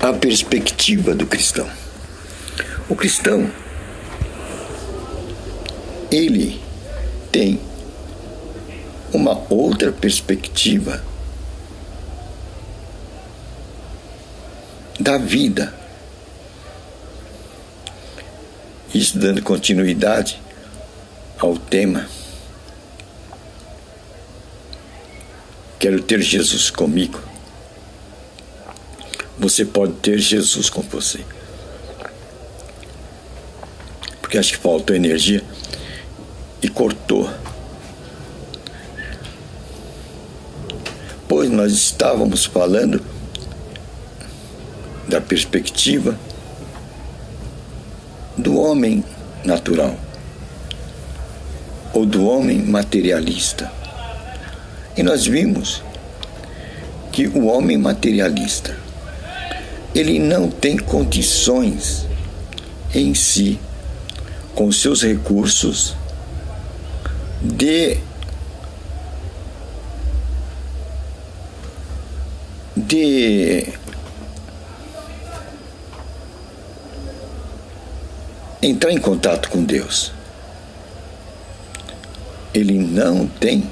a perspectiva do cristão. O cristão, ele tem uma outra perspectiva da vida. Isso dando continuidade ao tema. Quero ter Jesus comigo. Você pode ter Jesus com você. Porque acho que faltou energia e cortou. Pois nós estávamos falando da perspectiva do homem natural ou do homem materialista. E nós vimos que o homem materialista, ele não tem condições em si, com seus recursos, de entrar em contato com Deus. Ele não tem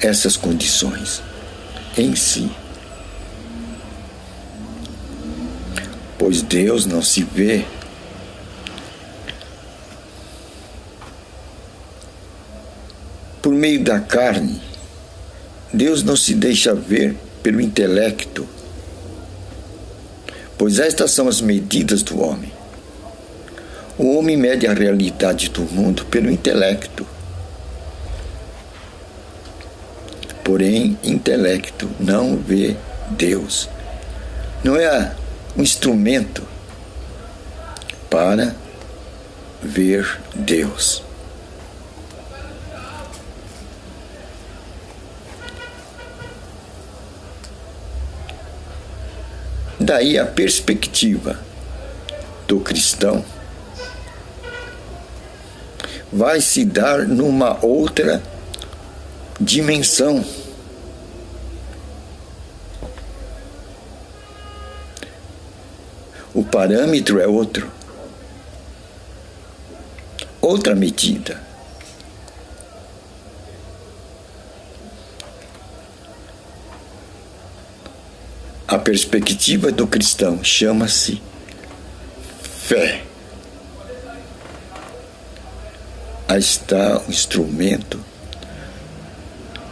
essas condições em si. Pois Deus não se vê por meio da carne. Deus não se deixa ver pelo intelecto, pois estas são as medidas do homem. O homem mede a realidade do mundo pelo intelecto. Porém, intelecto não vê Deus. Não é um instrumento para ver Deus. Daí a perspectiva do cristão vai se dar numa outra dimensão. O parâmetro é outro. Outra medida. A perspectiva do cristão chama-se fé. Aí está o instrumento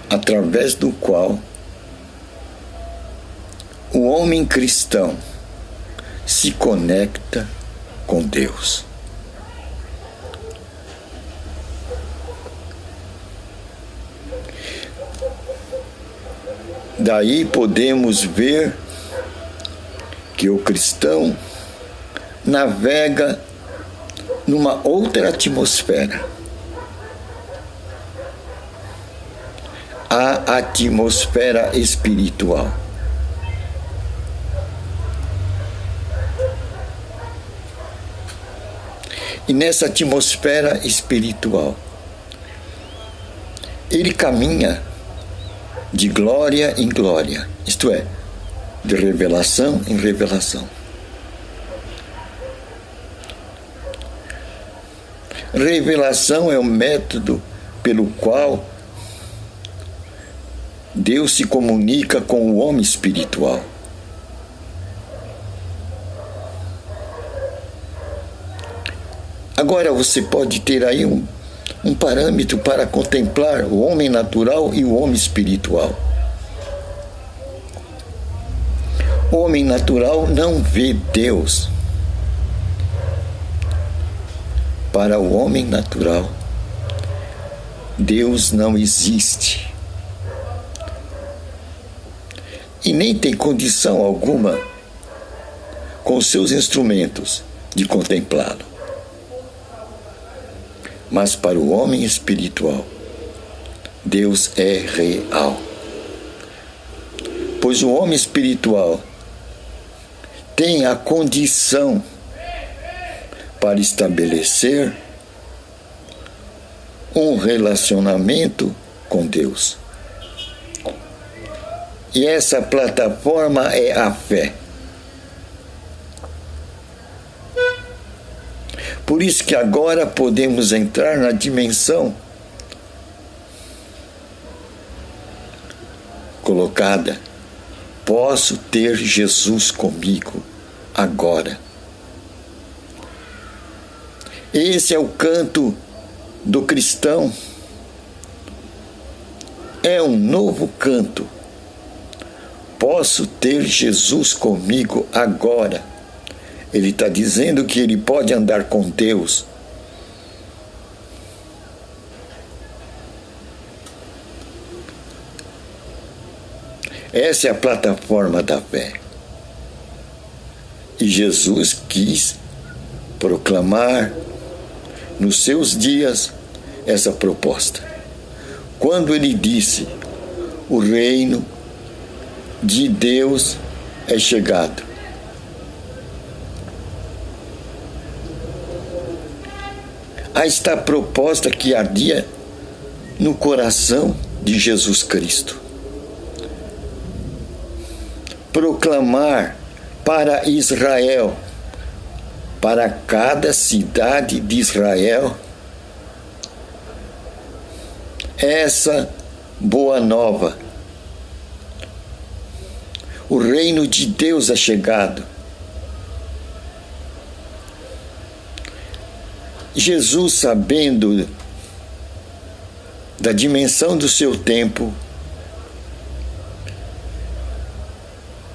através do qual o homem cristão se conecta com Deus. Daí podemos ver que o cristão navega numa outra atmosfera. A atmosfera espiritual. E nessa atmosfera espiritual, ele caminha de glória em glória, isto é, de revelação em revelação. Revelação é o método pelo qual Deus se comunica com o homem espiritual. Agora você pode ter aí um parâmetro para contemplar o homem natural e o homem espiritual. O homem natural não vê Deus. Para o homem natural, Deus não existe. E nem tem condição alguma, com seus instrumentos, de contemplá-lo. Mas para o homem espiritual, Deus é real. Pois o homem espiritual tem a condição para estabelecer um relacionamento com Deus. E essa plataforma é a fé. Por isso que agora podemos entrar na dimensão colocada: posso ter Jesus comigo agora. Esse é o canto do cristão. É um novo canto. Posso ter Jesus comigo agora. Ele está dizendo que ele pode andar com Deus. Essa é a plataforma da fé. E Jesus quis proclamar nos seus dias essa proposta. Quando ele disse: o reino de Deus é chegado. Há esta proposta que ardia no coração de Jesus Cristo. Proclamar para Israel, para cada cidade de Israel, essa boa nova. O reino de Deus é chegado. Jesus, sabendo da dimensão do seu tempo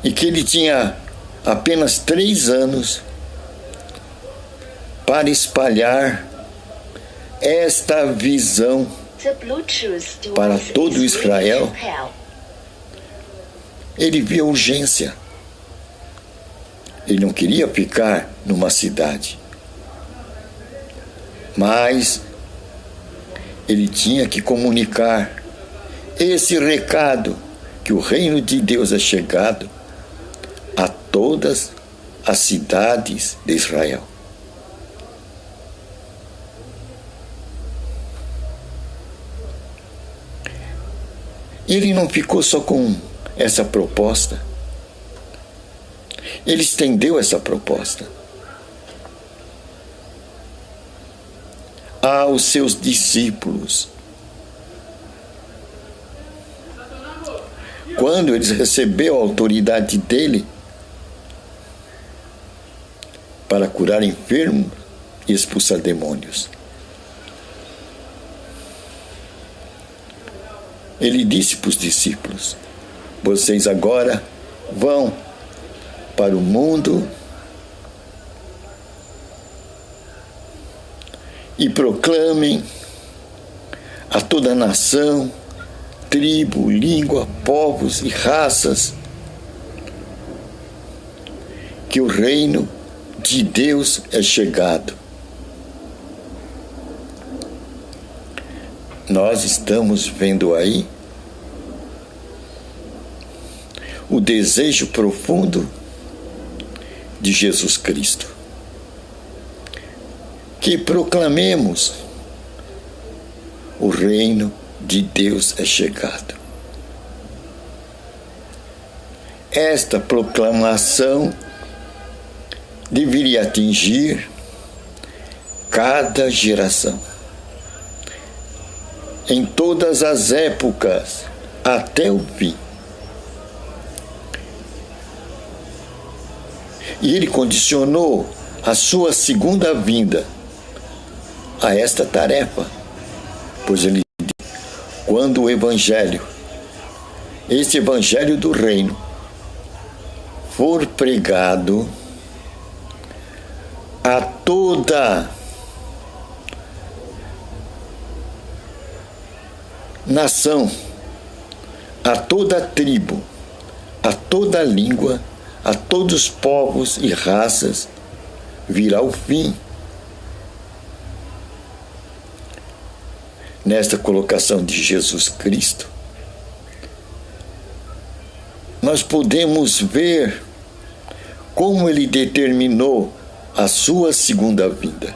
e que ele tinha apenas 3 anos para espalhar esta visão para todo Israel, ele via urgência. Ele não queria ficar numa cidade, mas ele tinha que comunicar esse recado, que o reino de Deus é chegado a todas as cidades de Israel. Ele não ficou só com essa proposta. Ele estendeu essa proposta aos seus discípulos. Quando eles receberam a autoridade dele para curar enfermos e expulsar demônios, ele disse para os discípulos: vocês agora vão para o mundo e proclamem a toda nação, tribo, língua, povos e raças que o reino de Deus é chegado. Nós estamos vendo aí o desejo profundo de Jesus Cristo, que proclamemos: o reino de Deus é chegado. Esta proclamação deveria atingir cada geração, em todas as épocas, até o fim. E ele condicionou a sua segunda vinda a esta tarefa, pois ele disse: quando o evangelho, este evangelho do reino, for pregado a toda nação, a toda tribo, a toda língua, a todos os povos e raças, virá o fim. Nesta colocação de Jesus Cristo, nós podemos ver como ele determinou a sua segunda vinda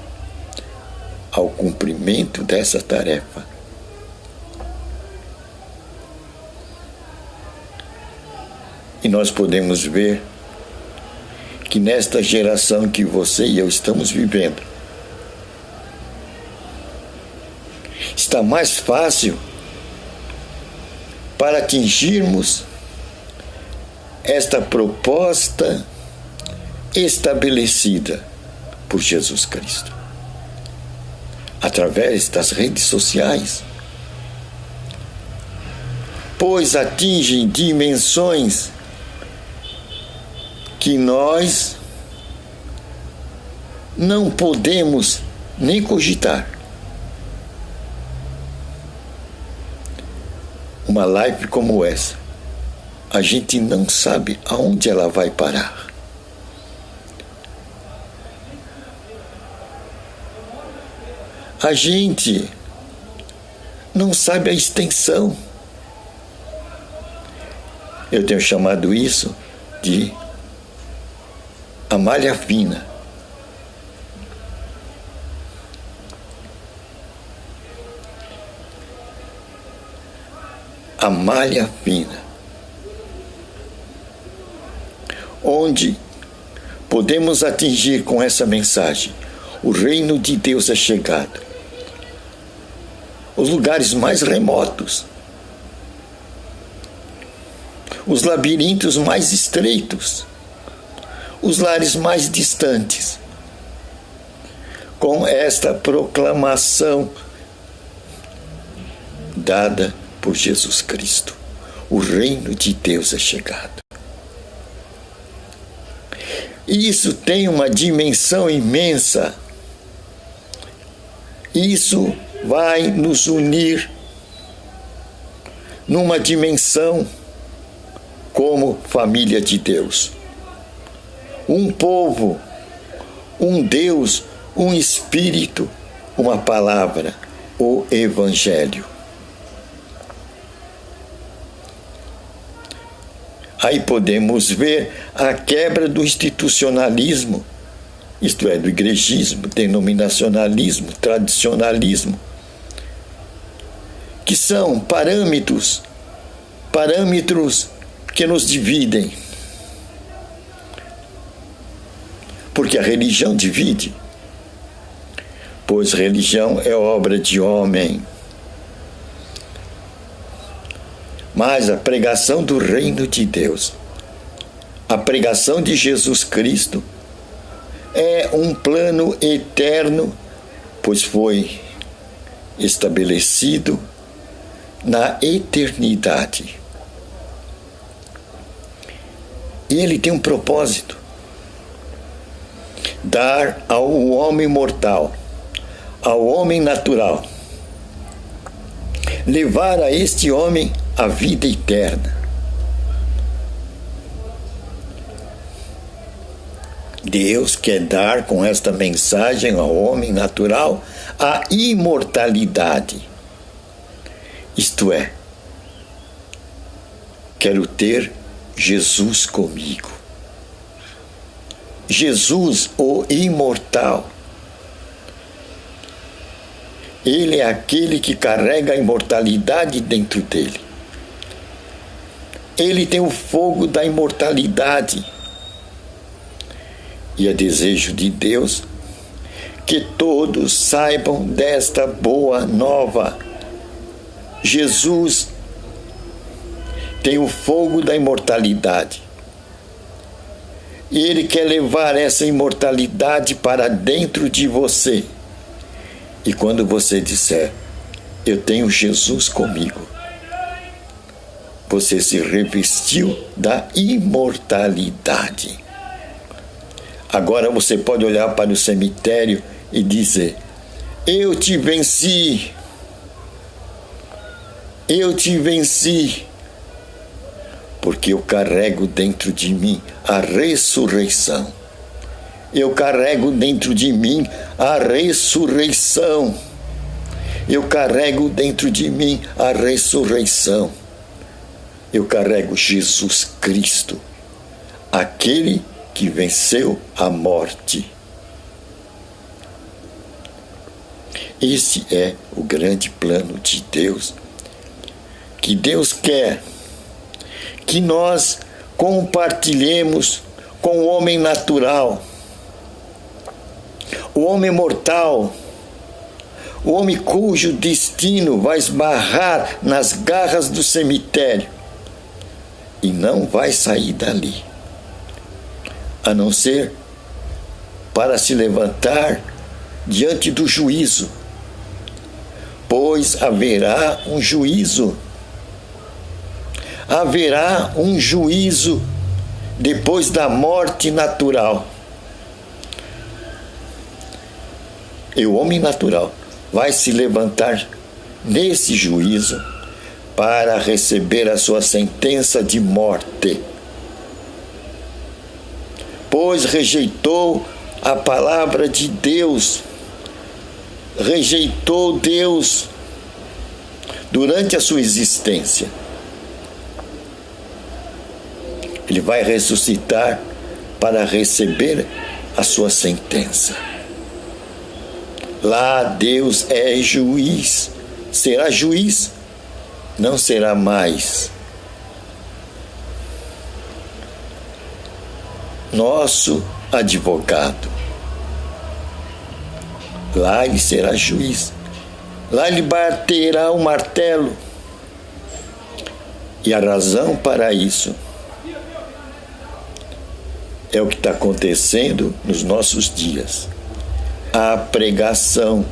ao cumprimento dessa tarefa. E nós podemos ver que nesta geração que você e eu estamos vivendo, está mais fácil para atingirmos esta proposta estabelecida por Jesus Cristo, através das redes sociais, pois atingem dimensões que nós não podemos nem cogitar. Uma live como essa, a gente não sabe aonde ela vai parar. A gente não sabe a extensão. Eu tenho chamado isso de a malha fina. A malha fina, onde podemos atingir com essa mensagem: o reino de Deus é chegado. Os lugares mais remotos, os labirintos mais estreitos, os lares mais distantes, com esta proclamação dada por Jesus Cristo: o reino de Deus é chegado. E isso tem uma dimensão imensa. Isso vai nos unir numa dimensão como família de Deus. Um povo, um Deus, um Espírito, uma palavra, o Evangelho. Aí podemos ver a quebra do institucionalismo, isto é, do igrejismo, denominacionalismo, tradicionalismo, que são parâmetros que nos dividem. Porque a religião divide, pois religião é obra de homem. Mas a pregação do reino de Deus, a pregação de Jesus Cristo, é um plano eterno, pois foi estabelecido na eternidade. E ele tem um propósito: dar ao homem mortal, ao homem natural, levar a este homem a vida eterna. Deus quer dar com esta mensagem ao homem natural a imortalidade. Isto é, quero ter Jesus comigo. Jesus, o imortal. Ele é aquele que carrega a imortalidade dentro dele. Ele tem o fogo da imortalidade. E é desejo de Deus que todos saibam desta boa nova. Jesus tem o fogo da imortalidade. E Ele quer levar essa imortalidade para dentro de você. E quando você disser: eu tenho Jesus comigo, você se revestiu da imortalidade. Agora você pode olhar para o cemitério e dizer: eu te venci. Eu te venci. Porque eu carrego dentro de mim a ressurreição. Eu carrego dentro de mim a ressurreição. Eu carrego dentro de mim a ressurreição. Eu carrego Jesus Cristo, aquele que venceu a morte. Esse é o grande plano de Deus, que Deus quer que nós compartilhemos com o homem natural, o homem mortal, o homem cujo destino vai esbarrar nas garras do cemitério e não vai sair dali, a não ser para se levantar diante do juízo, pois haverá um juízo. Haverá um juízo depois da morte natural. E o homem natural vai se levantar nesse juízo para receber a sua sentença de morte, pois rejeitou a palavra de Deus, rejeitou Deus durante a sua existência. Ele vai ressuscitar para receber a sua sentença. Lá Deus é juiz, será juiz, não será mais nosso advogado. Lá ele será juiz, lá ele baterá o martelo. E a razão para isso é o que está acontecendo nos nossos dias. A pregação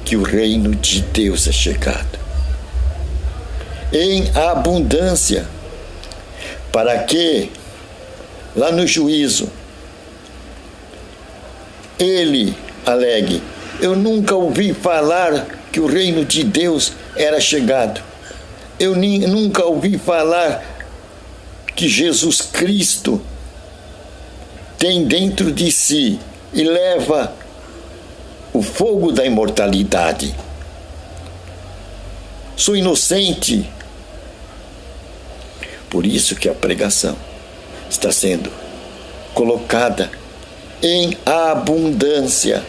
que o reino de Deus é chegado em abundância, para que lá no juízo ele alegue: eu nunca ouvi falar que o reino de Deus era chegado. Eu nunca ouvi falar que Jesus Cristo tem dentro de si e leva o fogo da imortalidade. Sou inocente. Por isso que a pregação está sendo colocada em abundância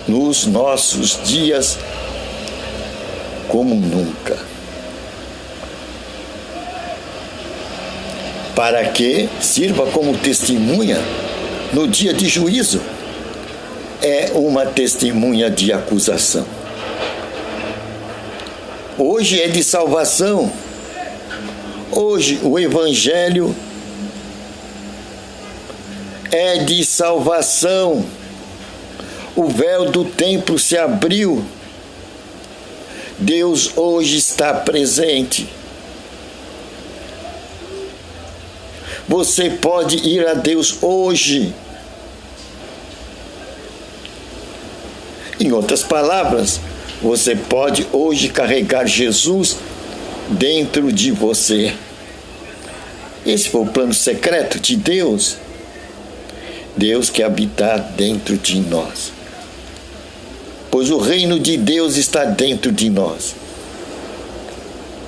nos nossos dias como nunca, para que sirva como testemunha no dia de juízo. É uma testemunha de acusação. Hoje é de salvação. Hoje o Evangelho é de salvação. O véu do templo se abriu. Deus hoje está presente. Você pode ir a Deus hoje. Em outras palavras, você pode hoje carregar Jesus dentro de você. Esse foi o plano secreto de Deus. Deus quer habitar dentro de nós, pois o reino de Deus está dentro de nós.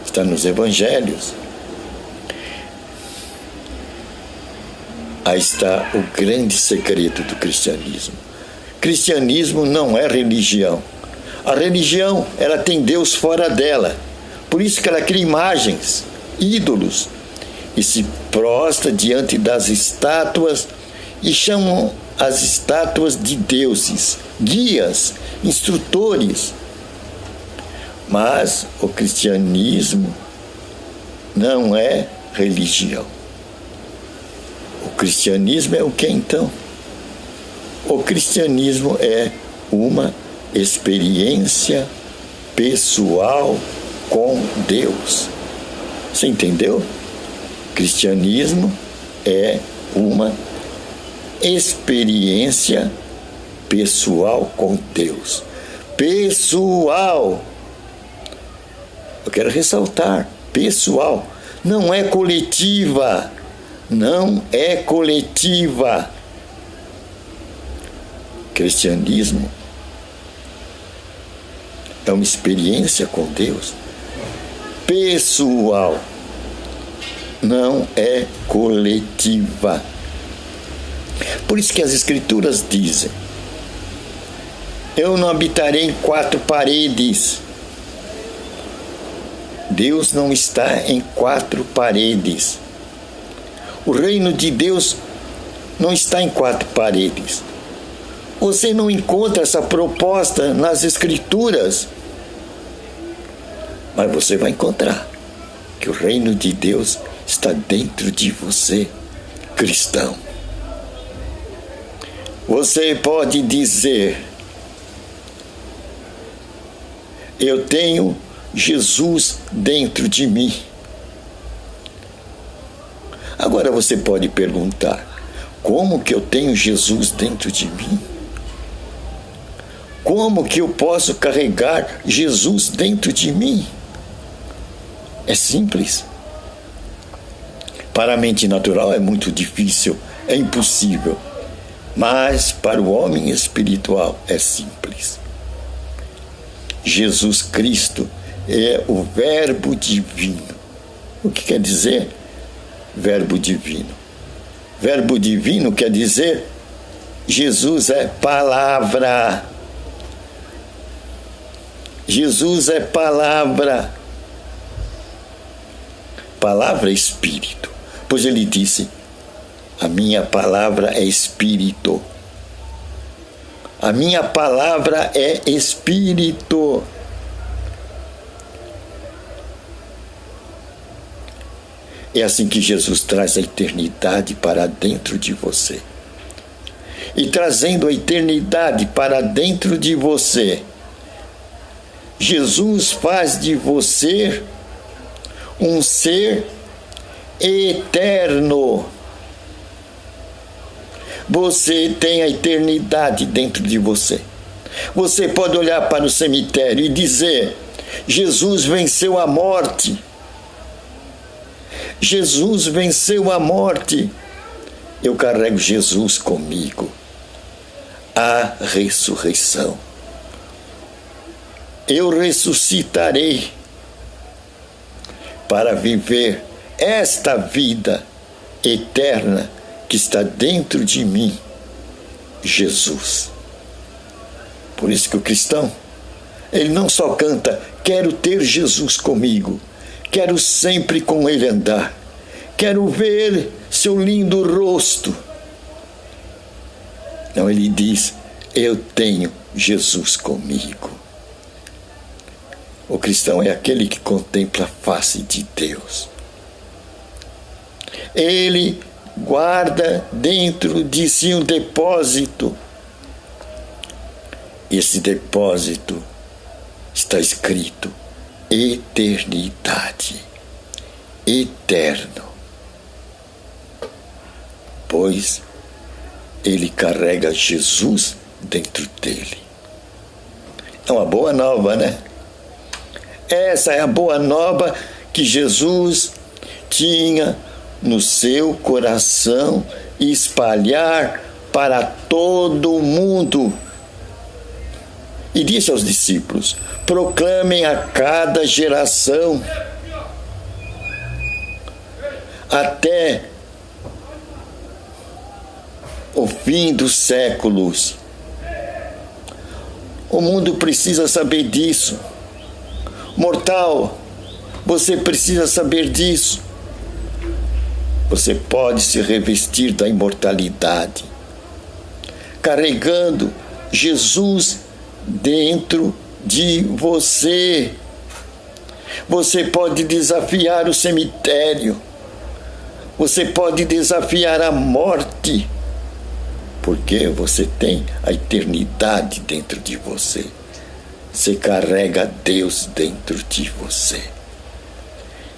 Está nos evangelhos. Aí está o grande segredo do cristianismo. Cristianismo não é religião. A religião, ela tem Deus fora dela. Por isso que ela cria imagens, ídolos, e se prostra diante das estátuas e chamam as estátuas de deuses, guias, instrutores. Mas o cristianismo não é religião. O cristianismo é o que então? O cristianismo é uma experiência pessoal com Deus. Você entendeu? Cristianismo é uma experiência pessoal com Deus. Pessoal. Eu quero ressaltar, pessoal. Não é coletiva. Não é coletiva. Cristianismo é uma experiência com Deus pessoal, não é coletiva. Por isso que as Escrituras dizem: eu não habitarei em quatro paredes. Deus não está em quatro paredes. O reino de Deus não está em quatro paredes. Você não encontra essa proposta nas Escrituras, mas você vai encontrar que o reino de Deus está dentro de você, cristão. Você pode dizer: eu tenho Jesus dentro de mim. Agora você pode perguntar: como que eu tenho Jesus dentro de mim? Como que eu posso carregar Jesus dentro de mim? É simples. Para a mente natural é muito difícil, é impossível. Mas para o homem espiritual é simples. Jesus Cristo é o Verbo divino. O que quer dizer Verbo divino? Verbo divino quer dizer Jesus é palavra. Jesus é palavra. Palavra é espírito. Pois ele disse: a minha palavra é espírito. A minha palavra é espírito. É assim que Jesus traz a eternidade para dentro de você. E trazendo a eternidade para dentro de você, Jesus faz de você um ser eterno. Você tem a eternidade dentro de você. Você pode olhar para o cemitério e dizer: Jesus venceu a morte. Jesus venceu a morte. Eu carrego Jesus comigo. A ressurreição. Eu ressuscitarei para viver esta vida eterna que está dentro de mim, Jesus. Por isso que o cristão, ele não só canta: quero ter Jesus comigo, quero sempre com ele andar, quero ver seu lindo rosto. Não, ele diz: eu tenho Jesus comigo. O cristão é aquele que contempla a face de Deus. Ele guarda dentro de si um depósito. Esse depósito está escrito: eternidade, eterno. Pois ele carrega Jesus dentro dele. É uma boa nova, né? Essa é a boa nova que Jesus tinha no seu coração e espalhar para todo o mundo. E disse aos discípulos: proclamem a cada geração, até o fim dos séculos. O mundo precisa saber disso. Mortal, você precisa saber disso. Você pode se revestir da imortalidade, carregando Jesus dentro de você. Você pode desafiar o cemitério. Você pode desafiar a morte, porque você tem a eternidade dentro de você. Você carrega Deus dentro de você.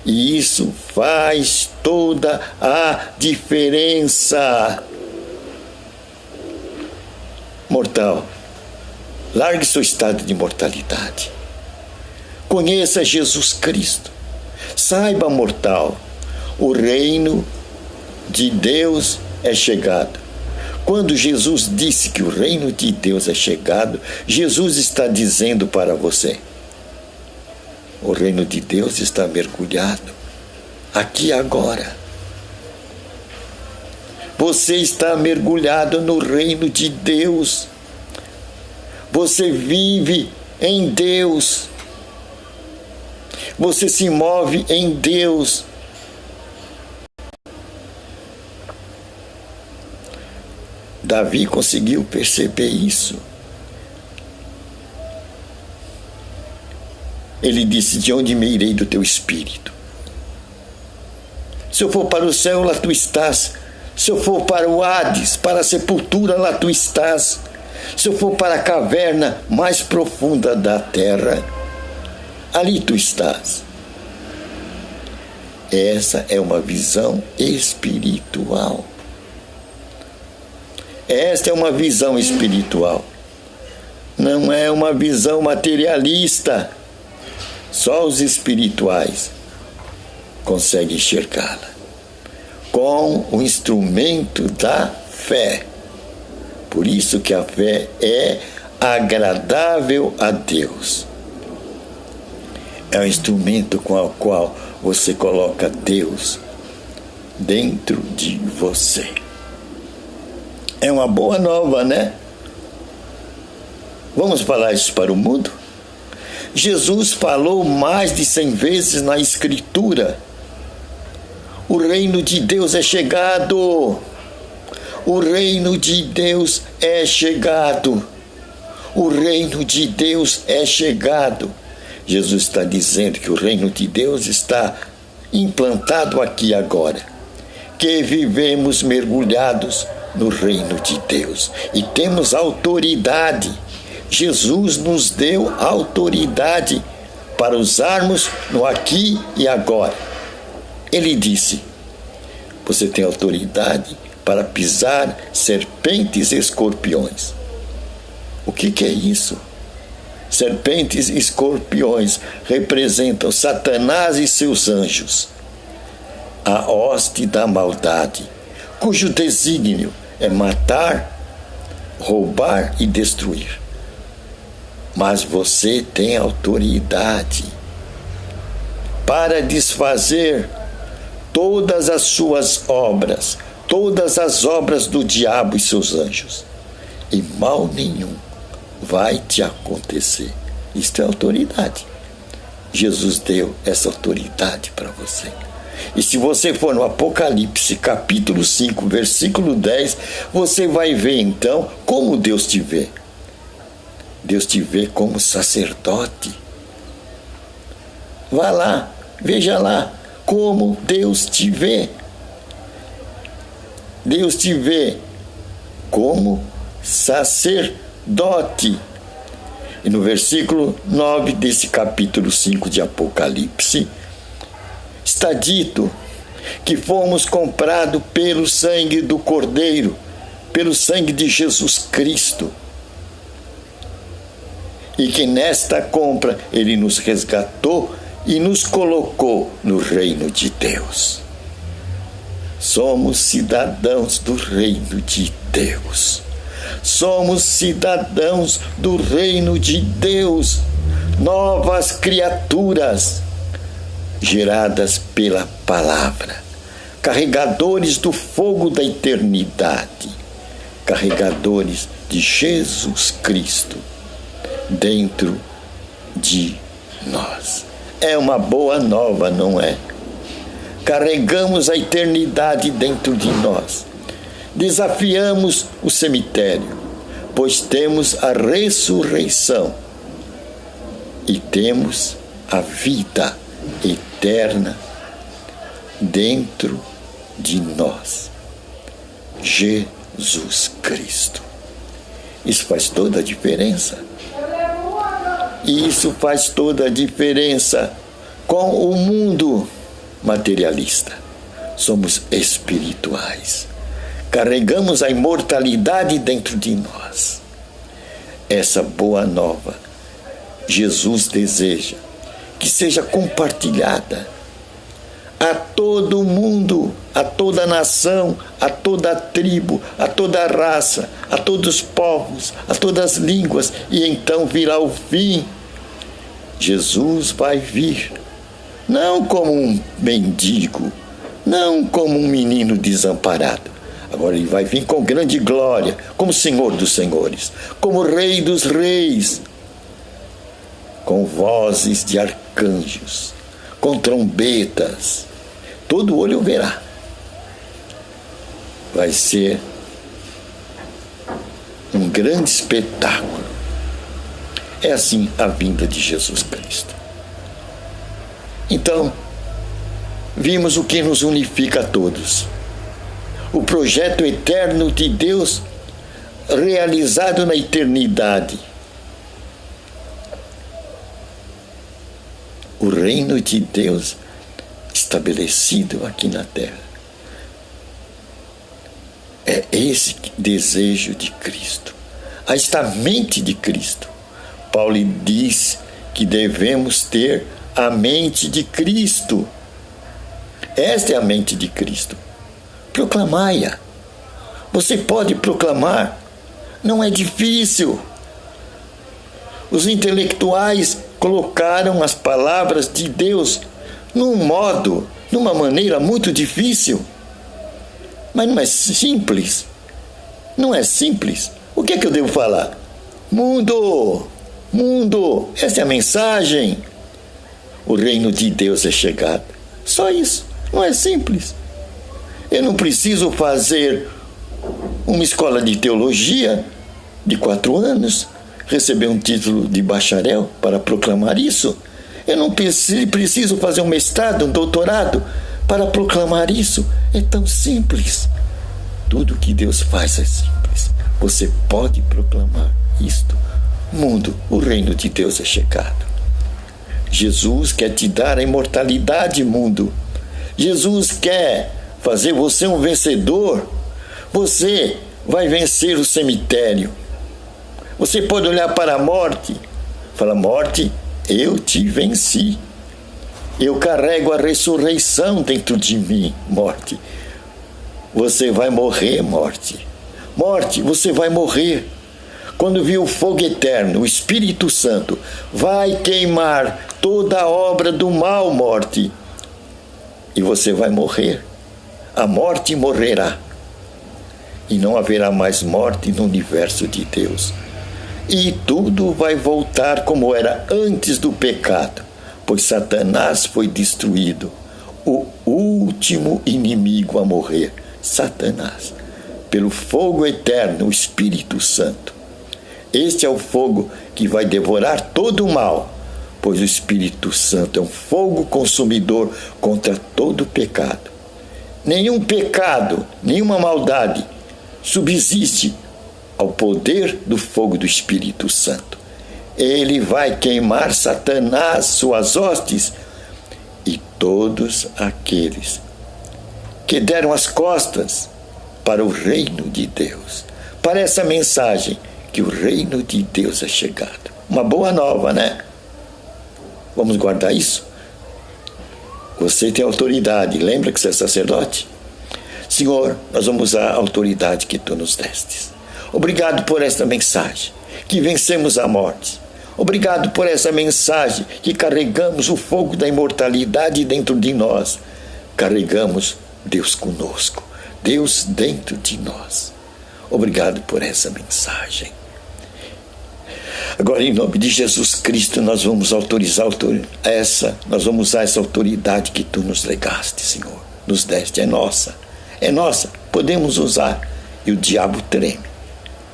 E isso faz toda a diferença. Mortal, largue seu estado de mortalidade. Conheça Jesus Cristo. Saiba, mortal, o reino de Deus é chegado. Quando Jesus disse que o reino de Deus é chegado, Jesus está dizendo para você: o reino de Deus está mergulhado aqui agora. Você está mergulhado no reino de Deus. Você vive em Deus. Você se move em Deus. Davi conseguiu perceber isso. Ele disse: de onde me irei do teu espírito? Se eu for para o céu, lá tu estás. Se eu for para o Hades, para a sepultura, lá tu estás. Se eu for para a caverna mais profunda da terra, ali tu estás. Essa é uma visão espiritual. Esta é uma visão espiritual. Não é uma visão materialista. Só os espirituais conseguem enxergá-la com o instrumento da fé. Por isso que a fé é agradável a Deus. É um instrumento com o qual você coloca Deus dentro de você. É uma boa nova, né? Vamos falar isso para o mundo? Jesus falou mais de 100 vezes na Escritura: o reino de Deus é chegado. O reino de Deus é chegado. O reino de Deus é chegado. Jesus está dizendo que o reino de Deus está implantado aqui agora. Que vivemos mergulhados no reino de Deus e temos autoridade. Jesus nos deu autoridade para usarmos no aqui e agora. Ele disse: você tem autoridade para pisar serpentes e escorpiões. O que é isso? Serpentes e escorpiões representam Satanás e seus anjos, a hoste da maldade, cujo desígnio é matar, roubar e destruir. Mas você tem autoridade para desfazer todas as suas obras, todas as obras do diabo e seus anjos, e mal nenhum vai te acontecer. Isto é autoridade. Jesus deu essa autoridade para você. E se você for no Apocalipse, capítulo 5, versículo 10, você vai ver então como Deus te vê. Deus te vê como sacerdote. Vá lá, veja lá como Deus te vê. Deus te vê como sacerdote. E no versículo 9 desse capítulo 5 de Apocalipse, está dito que fomos comprados pelo sangue do Cordeiro, pelo sangue de Jesus Cristo. E que nesta compra Ele nos resgatou e nos colocou no reino de Deus. Somos cidadãos do reino de Deus. Somos cidadãos do reino de Deus. Novas criaturas geradas pela palavra. Carregadores do fogo da eternidade. Carregadores de Jesus Cristo dentro de nós. É uma boa nova, não é? Carregamos a eternidade dentro de nós. Desafiamos o cemitério, pois temos a ressurreição e temos a vida eterna dentro de nós. Jesus Cristo. Isso faz toda a diferença. E isso faz toda a diferença com o mundo materialista. Somos espirituais. Carregamos a imortalidade dentro de nós. Essa boa nova, Jesus deseja que seja compartilhada a todo mundo, a toda nação, a toda tribo, a toda raça, a todos os povos, a todas as línguas, e então virá o fim. Jesus vai vir, não como um mendigo, não como um menino desamparado. Agora ele vai vir com grande glória, como Senhor dos Senhores, como Rei dos Reis, com vozes de arcanjos, com trombetas. Todo olho verá. Vai ser grande espetáculo. É assim a vinda de Jesus Cristo. Então, vimos o que nos unifica a todos. O projeto eterno de Deus realizado na eternidade. O reino de Deus estabelecido aqui na terra. É esse desejo de Cristo. Esta mente de Cristo. Paulo diz que devemos ter a mente de Cristo. Esta é a mente de Cristo. Proclamai-a. Você pode proclamar. Não é difícil. Os intelectuais colocaram as palavras de Deus numa maneira muito difícil. Mas não é simples. Não é simples. O que é que eu devo falar? Mundo, essa é a mensagem. O reino de Deus é chegado. Só isso. Não é simples. Eu não preciso fazer uma escola de teologia de 4 anos, receber um título de bacharel para proclamar isso. Eu não preciso fazer um mestrado, um doutorado para proclamar isso. É tão simples. Tudo que Deus faz é simples. Você pode proclamar isto. Mundo, o reino de Deus é chegado. Jesus quer te dar a imortalidade, mundo. Jesus quer fazer você um vencedor. Você vai vencer o cemitério. Você pode olhar para a morte. Fala, morte, eu te venci. Eu carrego a ressurreição dentro de mim, morte. Você vai morrer, morte. Morte, você vai morrer. Quando vir o fogo eterno, o Espírito Santo vai queimar toda a obra do mal, morte. E você vai morrer. A morte morrerá. E não haverá mais morte no universo de Deus. E tudo vai voltar como era antes do pecado, pois Satanás foi destruído, o último inimigo a morrer, Satanás, pelo fogo eterno, o Espírito Santo. Este é o fogo que vai devorar todo o mal, pois o Espírito Santo é um fogo consumidor contra todo pecado. Nenhum pecado, nenhuma maldade subsiste ao poder do fogo do Espírito Santo. Ele vai queimar Satanás, suas hostes, e todos aqueles que deram as costas para o reino de Deus, para essa mensagem que o reino de Deus é chegado. Uma boa nova, né? Vamos guardar isso? Você tem autoridade, lembra que você é sacerdote? Senhor, nós vamos usar a autoridade que Tu nos destes. Obrigado por esta mensagem, que vencemos a morte. Obrigado por essa mensagem, que carregamos o fogo da imortalidade dentro de nós. Carregamos Deus conosco, Deus dentro de nós. Obrigado por essa mensagem. Agora, em nome de Jesus Cristo, nós vamos nós vamos usar essa autoridade que Tu nos legaste, Senhor. Nos deste, é nossa, podemos usar. E o diabo treme,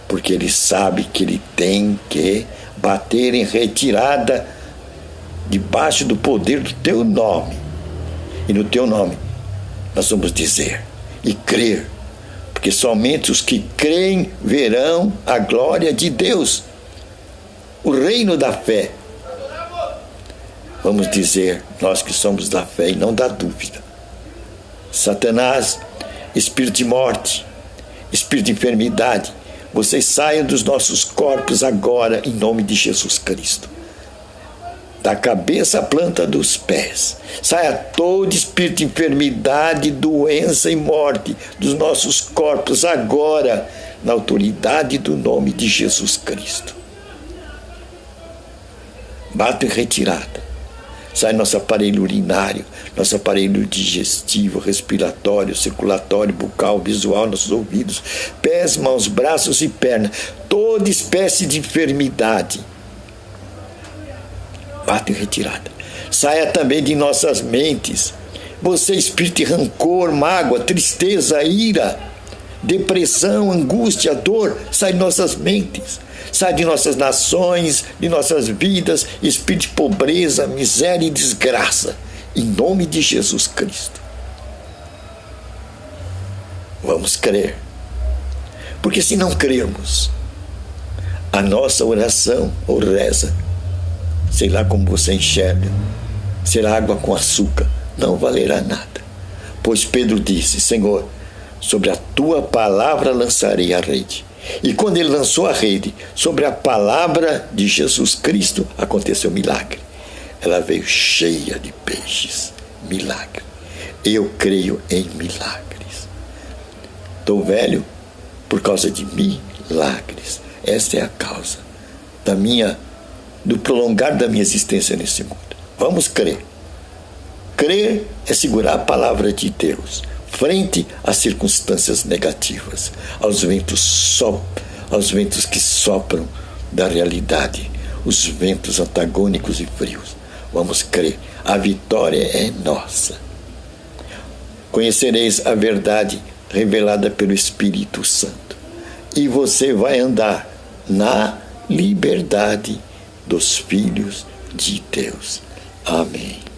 porque ele sabe que ele tem que bater em retirada debaixo do poder do Teu nome. E no Teu nome nós vamos dizer e crer, porque somente os que creem verão a glória de Deus, o reino da fé. Vamos dizer, nós que somos da fé e não da dúvida: Satanás, espírito de morte, espírito de enfermidade, vocês saiam dos nossos corpos agora, em nome de Jesus Cristo. Da cabeça à planta dos pés. Saia todo espírito de enfermidade, doença e morte dos nossos corpos agora, na autoridade do nome de Jesus Cristo. Bata em retirada. Sai nosso aparelho urinário, nosso aparelho digestivo, respiratório, circulatório, bucal, visual, nossos ouvidos, pés, mãos, braços e pernas, toda espécie de enfermidade. Bata em retirada. Saia também de nossas mentes. Você, espírito de rancor, mágoa, tristeza, ira, depressão, angústia, dor, sai de nossas mentes, sai de nossas nações, de nossas vidas, espírito de pobreza, miséria e desgraça, em nome de Jesus Cristo. Vamos crer, porque se não crermos, a nossa oração ou reza, sei lá como você enxerga, será água com açúcar, não valerá nada. Pois Pedro disse: Senhor, sobre a tua palavra lançarei a rede. E quando ele lançou a rede sobre a palavra de Jesus Cristo, aconteceu um milagre. Ela veio cheia de peixes. Milagre. Eu creio em milagres. Estou velho por causa de milagres. Esta é a causa do prolongar da minha existência nesse mundo. Vamos crer. Crer é segurar a palavra de Deus frente às circunstâncias negativas, aos ventos que sopram da realidade, os ventos antagônicos e frios. Vamos crer, a vitória é nossa. Conhecereis a verdade revelada pelo Espírito Santo, e você vai andar na liberdade dos filhos de Deus. Amém.